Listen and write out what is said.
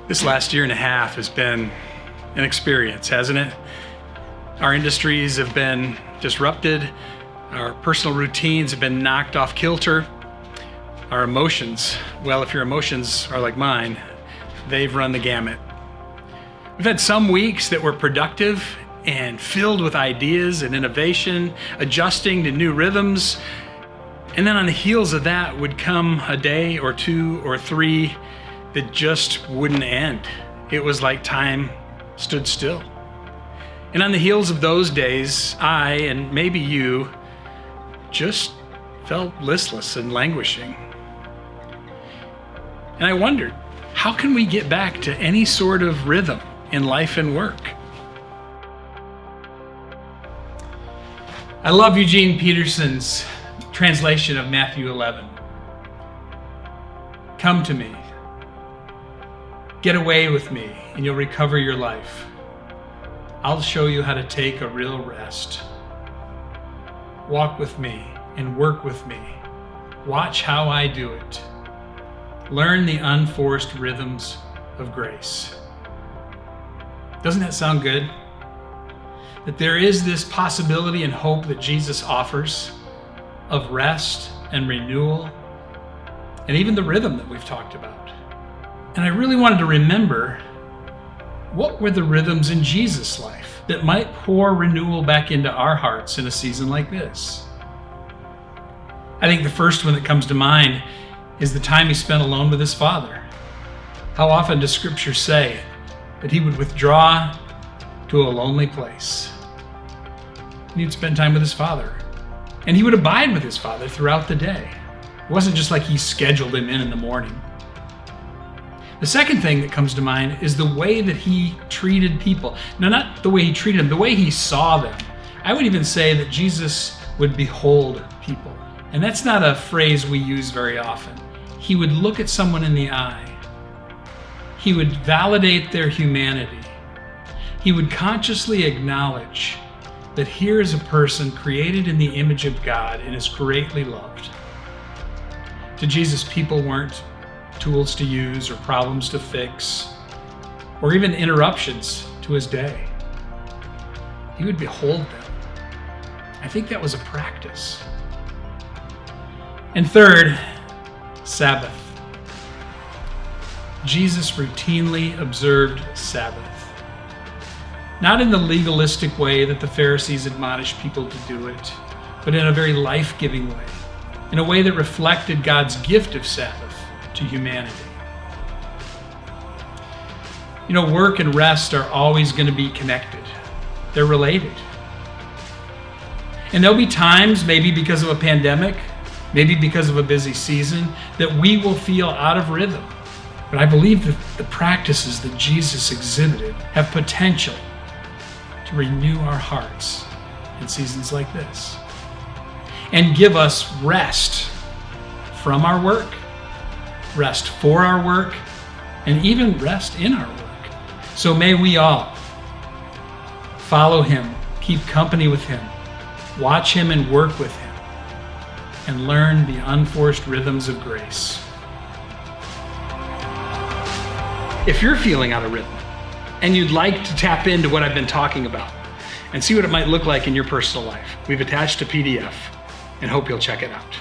This last year and a half has been an experience, hasn't it? Our industries have been disrupted. Our personal routines have been knocked off kilter. Our emotions, well, if your emotions are like mine, they've run the gamut. We've had some weeks that were productive and filled with ideas and innovation, adjusting to new rhythms. And then on the heels of that would come a day or two or three that just wouldn't end. It was like time stood still. And on the heels of those days, I, and maybe you, just felt listless and languishing. And I wondered, how can we get back to any sort of rhythm in life and work? I love Eugene Peterson's translation of Matthew 11. Come to me. Get away with me, and you'll recover your life. I'll show you how to take a real rest. Walk with me and work with me. Watch how I do it. Learn the unforced rhythms of grace. Doesn't that sound good? That there is this possibility and hope that Jesus offers of rest and renewal, and even the rhythm that we've talked about. And I really wanted to remember, what were the rhythms in Jesus' life that might pour renewal back into our hearts in a season like this? I think the first one that comes to mind is the time he spent alone with his Father. How often does Scripture say that he would withdraw to a lonely place? And he'd spend time with his Father. And he would abide with his Father throughout the day. It wasn't just like he scheduled him in the morning. The second thing that comes to mind is the way that he treated people. Now, not the way he treated them, the way he saw them. I would even say that Jesus would behold people. And that's not a phrase we use very often. He would look at someone in the eye. He would validate their humanity. He would consciously acknowledge that here is a person created in the image of God and is greatly loved. To Jesus, people weren't tools to use or problems to fix or even interruptions to his day. He would behold them. I think that was a practice. And third, Sabbath. Jesus routinely observed Sabbath. Not in the legalistic way that the Pharisees admonished people to do it, but in a very life-giving way, in a way that reflected God's gift of Sabbath to humanity. You know, work and rest are always going to be connected. They're related. And there'll be times, maybe because of a pandemic, maybe because of a busy season, that we will feel out of rhythm. But I believe that the practices that Jesus exhibited have potential to renew our hearts in seasons like this and give us rest from our work, rest for our work, and even rest in our work. So may we all follow him, keep company with him, watch him and work with him, and learn the unforced rhythms of grace. If you're feeling out of rhythm and you'd like to tap into what I've been talking about and see what it might look like in your personal life, we've attached a PDF and hope you'll check it out.